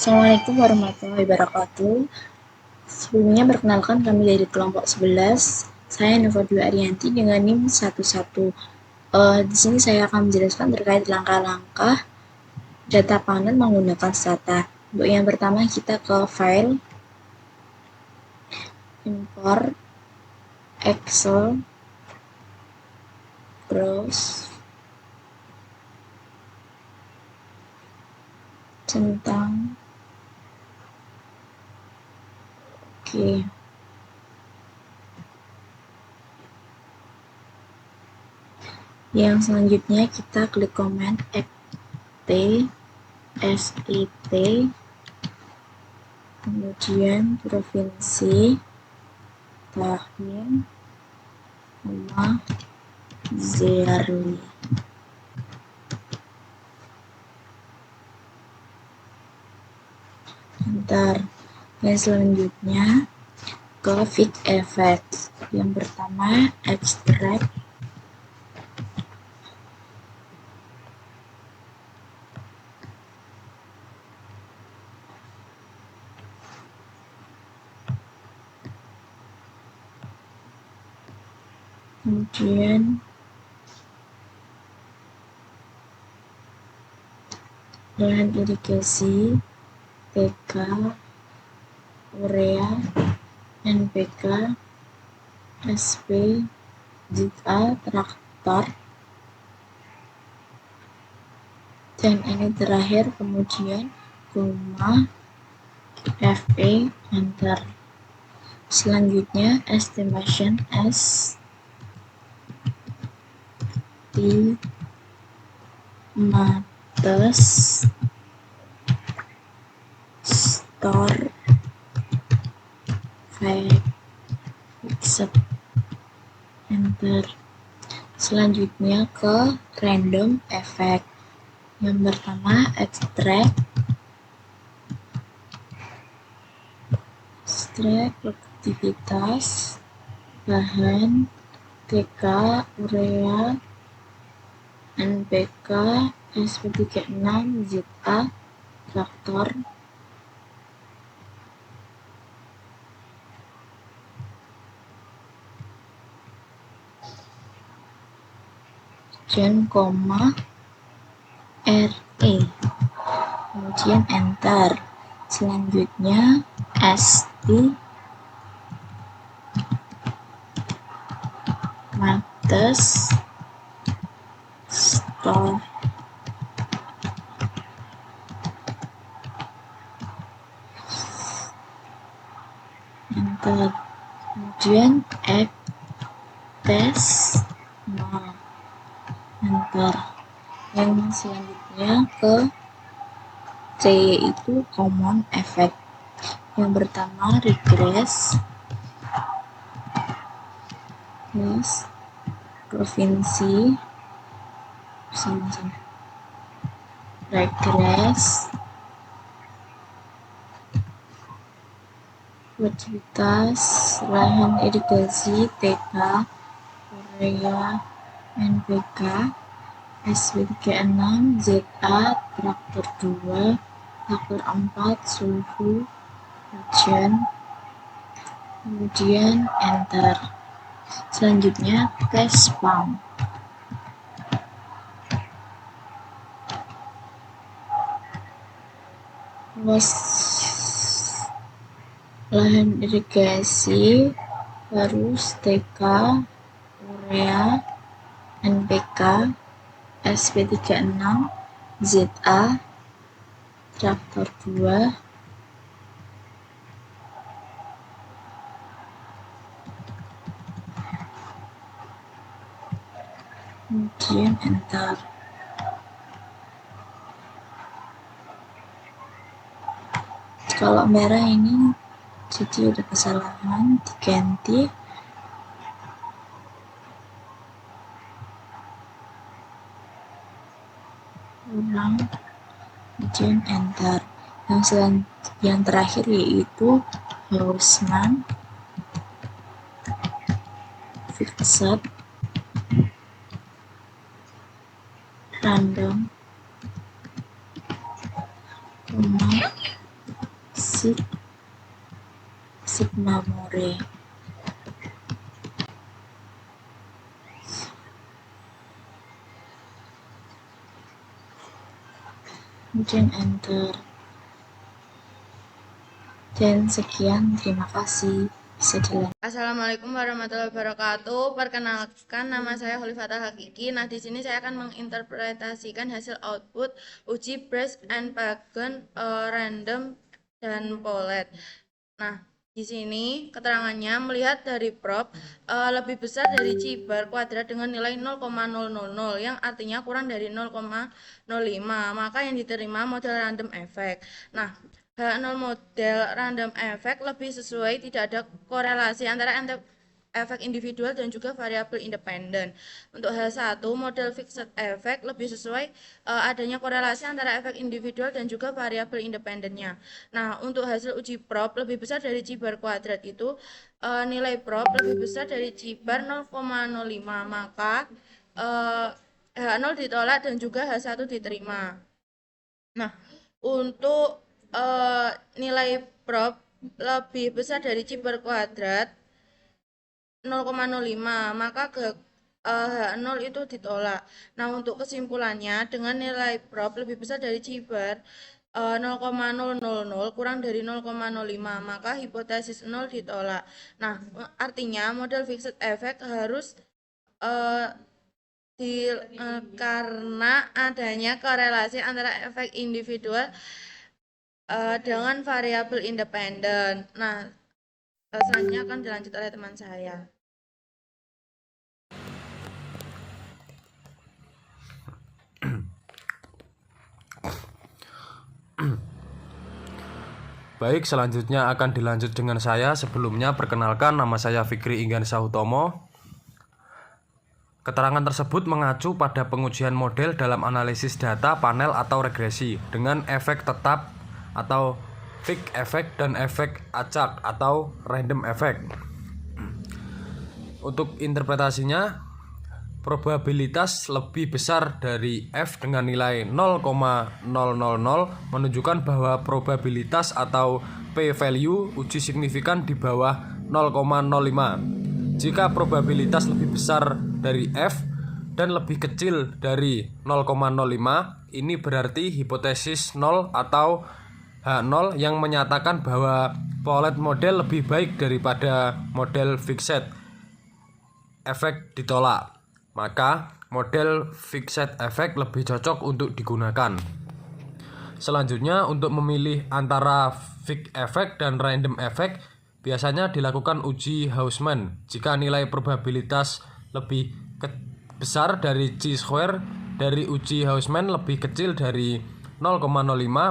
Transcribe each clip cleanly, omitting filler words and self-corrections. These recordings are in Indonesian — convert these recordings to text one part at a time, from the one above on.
Assalamualaikum warahmatullahi wabarakatuh. Sebelumnya perkenalkan kami dari kelompok 11. Saya Nova Dwi Ariyanti dengan NIM 11. Di sini saya akan menjelaskan terkait langkah-langkah data panen menggunakan Stata. Untuk yang pertama kita ke file, import, Excel, browse, centang, oke. Yang selanjutnya kita klik command SIT, kemudian provinsi, tahun, nama, Zerli. Enter. Yang selanjutnya ke Fix Effects. Yang pertama extract, kemudian lahan irigasi, TK, urea, NPK, SP, ZA, traktor, dan ini terakhir, kemudian koma, FE, enter. Selanjutnya estimation estimates store fixed, enter. Selanjutnya ke random effect. Yang pertama extract produktivitas bahan, TK, urea, NPK, SP36, ZA, traktor, kemudian koma, RE, kemudian enter. Selanjutnya estimates store, enter. Kemudian test, enter. Yang selanjutnya ke C, yaitu common effect. Yang pertama regress, provinsi, regress, produktivitas lahan irigasi, TK, urea, NPK, SP36, ZA, traktor 2, traktor 4, suhu, hujan, kemudian enter. Selanjutnya test pump. Luas lahan irigasi harus TK, urea, NPK, SP36, ZA, traktor 2, kemudian enter. Kalau merah ini jadi ada kesalahan, diganti ulang, kemudian enter. Yang terakhir yaitu Hausman fixed random, sigma more. Kemudian enter. Dan sekian, terima kasih. Bisa dilanjut. Assalamualaikum warahmatullahi wabarakatuh. Perkenalkan, nama saya Khalifatul Hakiki. Nah, di sini saya akan menginterpretasikan hasil output uji Brace and Pagan random dan pollet. Nah, di sini keterangannya melihat dari prop lebih besar dari C bar kuadrat dengan nilai 0,000 yang artinya kurang dari 0,05. Maka yang diterima model random effect. Nah, H0 model random effect lebih sesuai, tidak ada korelasi antara efek individual dan juga variabel independen. Untuk H1 model fixed effect lebih sesuai adanya korelasi antara efek individual dan juga variabel independennya. Nah, untuk hasil uji prop lebih besar dari C bar kuadrat itu nilai prop lebih besar dari C bar 0,05, maka H0 ditolak dan juga H1 diterima. Nah, untuk nilai prop lebih besar dari C bar kuadrat 0,05, maka H0 itu ditolak. Nah, untuk kesimpulannya, dengan nilai prop lebih besar dari C bar 0,000 kurang dari 0,05, maka hipotesis 0 ditolak. Nah, artinya model fixed effect harus karena adanya korelasi antara efek individual dengan variabel independen. Nah, selanjutnya akan dilanjut oleh teman saya. Baik, selanjutnya akan dilanjut dengan saya. Sebelumnya, perkenalkan, nama saya Fikri Inggansyah Utomo. Keterangan tersebut mengacu pada pengujian model dalam analisis data, panel, atau regresi dengan efek tetap atau fixed effect dan efek acak atau random effect. Untuk interpretasinya, probabilitas lebih besar dari F dengan nilai 0,000 menunjukkan bahwa probabilitas atau p-value uji signifikan di bawah 0,05. Jika probabilitas lebih besar dari F dan lebih kecil dari 0,05, ini berarti hipotesis 0 atau H0 yang menyatakan bahwa pollet model lebih baik daripada model fixed effect ditolak. Maka model fixed effect lebih cocok untuk digunakan. Selanjutnya, untuk memilih antara fixed effect dan random effect, biasanya dilakukan uji Hausman. Jika nilai probabilitas lebih besar dari chi-square dari uji Hausman lebih kecil dari 0,05,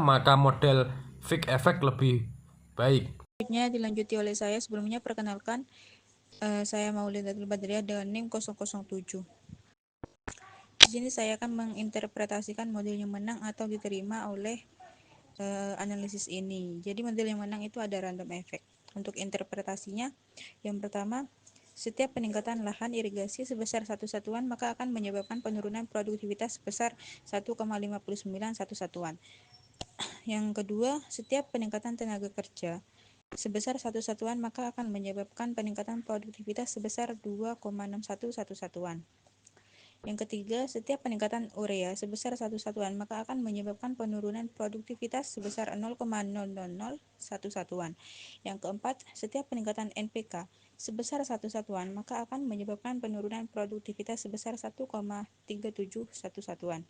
maka model fixed effect lebih baik. Selanjutnya dilanjuti oleh saya. Sebelumnya perkenalkan, saya Maulidatul Badriah dengan NIM 007. Di sini saya akan menginterpretasikan model yang menang atau diterima oleh analisis ini. Jadi model yang menang itu ada random effect. Untuk interpretasinya, yang pertama, setiap peningkatan lahan irigasi sebesar 1 satuan maka akan menyebabkan penurunan produktivitas sebesar 1,59 satuan. Yang kedua, setiap peningkatan tenaga kerja sebesar 1 satuan maka akan menyebabkan peningkatan produktivitas sebesar 2,61 satuan. Yang ketiga, setiap peningkatan urea sebesar 1 satuan maka akan menyebabkan penurunan produktivitas sebesar 0,001 satuan. Yang keempat, setiap peningkatan NPK sebesar 1 satuan maka akan menyebabkan penurunan produktivitas sebesar 1,371 satuan.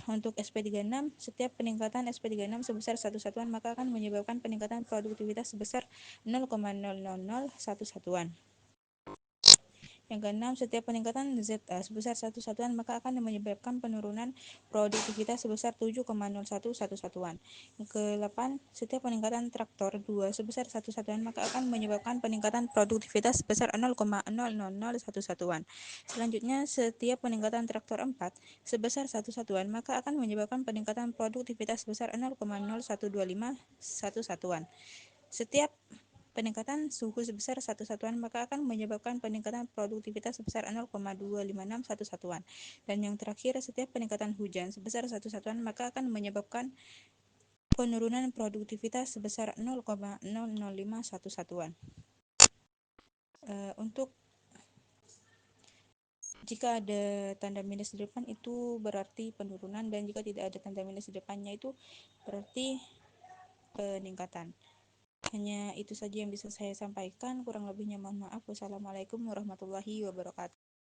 Untuk SP36, setiap peningkatan SP36 sebesar 1 satuan maka akan menyebabkan peningkatan produktivitas sebesar 0,0001 satuan. Yang keenam, setiap peningkatan ZA sebesar 1 satuan maka akan menyebabkan penurunan produktivitas sebesar 7,01 satuan. Yang ke-8, setiap peningkatan traktor 2 sebesar 1 satuan maka akan menyebabkan peningkatan produktivitas sebesar 0,001 satuan. Selanjutnya, setiap peningkatan traktor 4 sebesar 1 satuan maka akan menyebabkan peningkatan produktivitas sebesar 0,0125 satuan. Setiap peningkatan suhu sebesar 1 satuan maka akan menyebabkan peningkatan produktivitas sebesar 0,256 satuan. Dan yang terakhir, setiap peningkatan hujan sebesar 1 satuan maka akan menyebabkan penurunan produktivitas sebesar 0,0051 satuan. Untuk jika ada tanda minus di depan itu berarti penurunan, dan jika tidak ada tanda minus di depannya itu berarti peningkatan. Hanya itu saja yang bisa saya sampaikan, kurang lebihnya mohon maaf. Wassalamualaikum warahmatullahi wabarakatuh.